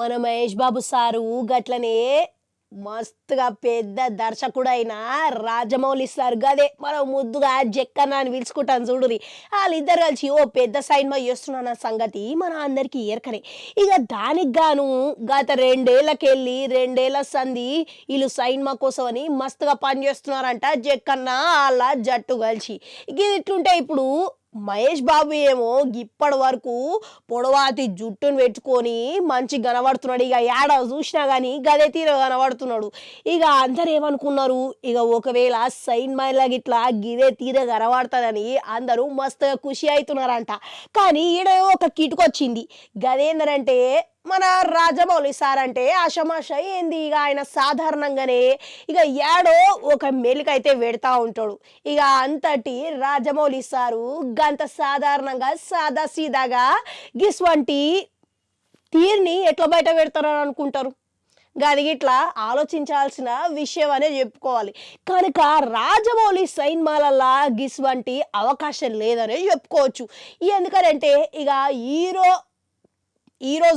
మన మహేష్ బాబు సారు గట్లనే మస్తుగా పెద్ద దర్శకుడైన రాజమౌళి సార్ గదే మనం ముద్దుగా జక్కన్న అని పిలుచుకుంటాం చూడురి. వాళ్ళిద్దరు కలిసి ఓ పెద్ద సినిమా చేస్తున్న సంగతి మన అందరికీ ఎరకనే. ఇక దానికి గాను గత 2 ఏళ్లకెళ్ళి 2 ఏళ్ల సంధి వీళ్ళు సినిమా కోసం అని మస్తుగా పని చేస్తున్నారంట జక్కన్న వాళ్ళ జట్టు కలిసి. ఇది ఇట్లుంటే ఇప్పుడు మహేష్ బాబు ఏమో ఇప్పటి వరకు పొడవాటి జుట్టును పెట్టుకొని మంచి కనబడుతున్నాడు. ఇక ఏడ చూసినా కానీ గదే తీర కనబడుతున్నాడు. ఇక అందరు ఏమనుకున్నారు, ఇక ఒకవేళ సైన్ మైలా గిట్లా గిదే తీర కనబడుతుందని అందరూ మస్తుగా ఖుషి అవుతున్నారంట. కానీ ఈడ ఒక కిటుకొచ్చింది. గదేందరంటే మన రాజమౌళి సార్ అంటే ఆషమాష ఏంది, ఇక ఆయన సాధారణంగానే ఇక ఏడో ఒక మెలికైతే పెడతా ఉంటాడు. ఇక అంతటి రాజమౌళి సారు గంత సాధారణంగా సాదా సీదాగా గిస్వంటి తీరుని ఎట్లా బయట పెడతారని అనుకుంటారు. గది ఇట్లా ఆలోచించాల్సిన విషయం అనే చెప్పుకోవాలి. కనుక రాజమౌళి సైన్మాలల్లా గిస్వంటి అవకాశం లేదనే చెప్పుకోవచ్చు. ఎందుకంటే ఇక హీరో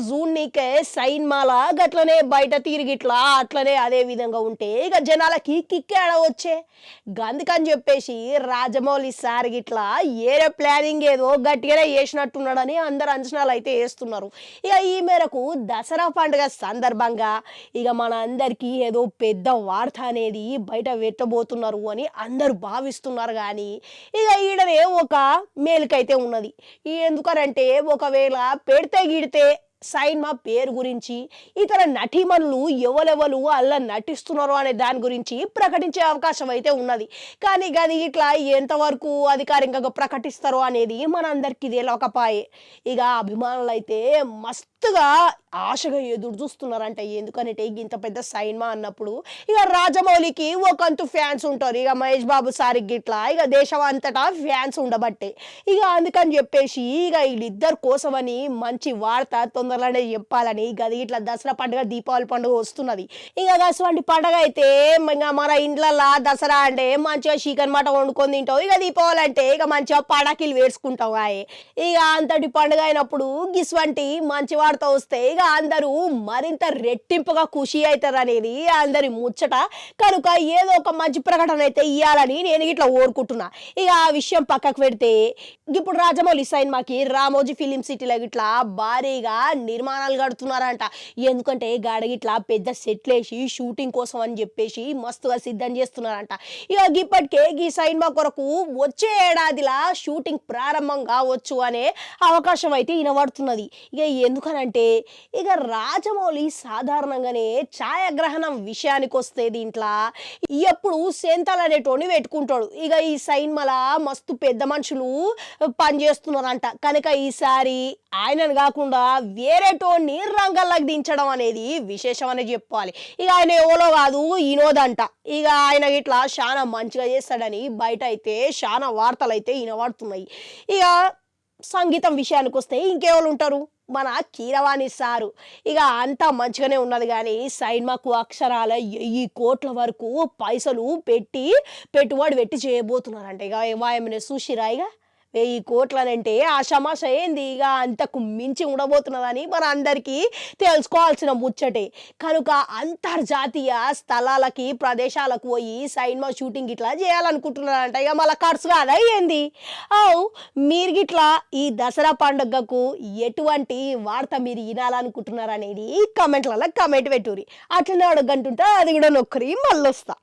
జూన్నీకే సైన్మాల గట్లనే బయట తిరిగిట్లా అట్లనే అదే విధంగా ఉంటే ఇక జనాలకి కిక్కేడ వచ్చే. గందుకని చెప్పేసి రాజమౌళి సార్ గిట్లా ఏరే ప్లానింగ్ ఏదో గట్టిగానే చేసినట్టున్నాడని అందరు అంచనాలు అయితే వేస్తున్నారు. ఇక ఈ మేరకు దసరా పండుగ సందర్భంగా ఇక మన అందరికీ ఏదో పెద్ద వార్త అనేది బయట పెట్టబోతున్నారు అని అందరూ భావిస్తున్నారు. కానీ ఇక ఈడనే ఒక మేలుకైతే ఉన్నది. ఎందుకనంటే ఒకవేళ పెడితే గిడితే సైన్మా పేరు గురించి ఇతర నటీమణులు ఎవరెవరు అలా నటిస్తున్నారు అనే దాని గురించి ప్రకటించే అవకాశం అయితే ఉన్నది. కానీ అది ఇట్లా ఎంతవరకు అధికారికంగా ప్రకటిస్తారో అనేది మన అందరికీ తెలియకపాయే. ఇక అభిమానులు అయితే మస్తుగా ఆశగా ఎదురు చూస్తున్నారంట. ఎందుకంటే ఇంత పెద్ద సైన్మా అన్నప్పుడు ఇక రాజమౌళికి ఒకంతు ఫ్యాన్స్ ఉంటారు. ఇక మహేష్ బాబు సారికి గిట్లా ఇక దేశం అంతటా ఫ్యాన్స్ ఉండబట్టే ఇక అందుకని చెప్పేసి ఇక వీళ్ళిద్దరు కోసమని మంచి వార్త తొందరలోనే చెప్పాలని గది ఇట్లా దసరా పండుగ దీపావళి పండుగ వస్తున్నది. ఇక అటువంటి పండుగ అయితే ఇంకా మన ఇండ్లల్లో దసరా అంటే మంచిగా చికెన్ మటన్ వండుకొని తింటాం. ఇక దీపావళి అంటే ఇక మంచిగా పటాకీలు వేసుకుంటాం. ఇక అంతటి పండుగ అయినప్పుడు గిస్వంటి మంచి వార్త వస్తే ఇక అందరూ మరింత రెట్టింపుగా ఖుషి అవుతారు అనేది అందరి ముచ్చట. కనుక ఏదో ఒక మంచి ప్రకటన అయితే ఇవ్వాలని నేను ఇట్లా కోరుకుంటున్నా. ఇక ఆ విషయం పక్కకు పెడితే ఇప్పుడు రాజమౌళి సినిమాకి రామోజీ ఫిలిం సిటీలో గిట్లా భారీగా నిర్మాణాలు కడుతున్నారంట. ఎందుకంటే గాడగిట్లా పెద్ద సెట్లేసి షూటింగ్ కోసం అని చెప్పేసి మస్తుగా సిద్ధం చేస్తున్నారంట. ఇక ఇప్పటికే ఈ సినిమా కొరకు వచ్చే ఏడాదిలా షూటింగ్ ప్రారంభం కావచ్చు అనే అవకాశం అయితే వినబడుతున్నది. ఇక ఎందుకనంటే ఇక రాజమౌళి సాధారణంగానే ఛాయాగ్రహణం విషయానికి వస్తే దీంట్లో ఎప్పుడు సెంతలు అనేటోని పెట్టుకుంటాడు. ఇక ఈ సినిమాల మస్తు పెద్ద మనుషులు పనిచేస్తున్నారంట. కనుక ఈసారి ఆయనను కాకుండా వేరేటోని రంగంలోకి దించడం అనేది విశేషం అనే చెప్పాలి. ఇక ఆయన ఎవరో కాదు, వినోదంట. ఇక ఆయన ఇట్లా చాలా మంచిగా చేస్తాడని బయట అయితే చాలా వార్తలు అయితే వినబడుతున్నాయి. ఇక సంగీతం విషయానికి వస్తే ఇంకెవరు ఉంటారు, మన కీరవాణి సారు. ఇక అంతా మంచిగానే ఉన్నది. కానీ సినిమాకు అక్షరాల 1000 కోట్ల వరకు పైసలు పెట్టుబడి పెట్టి చేయబోతున్నారంట. ఇక ఏమైనా చూసిరా, ఇక 1000 కోట్లనంటే ఆషామాష ఏంది, ఇక అంతకు మించి ఉండబోతున్నదని మన అందరికీ తెలుసుకోవాల్సిన ముచ్చటే. కనుక అంతర్జాతీయ స్థలాలకి ప్రదేశాలకు పోయి సినిమా షూటింగ్ ఇట్లా చేయాలనుకుంటున్నారంట. ఇక మళ్ళీ ఖర్చు కాదా ఏంది? మీరు గిట్లా ఈ దసరా పండుగకు ఎటువంటి వార్త మీరు వినాలనుకుంటున్నారు అనేది కమెంట్లలో కమెంట్ పెట్టుర్రి. అట్లనే అడగంటుంటే అది కూడా నొక్కరి మళ్ళీ వస్తా.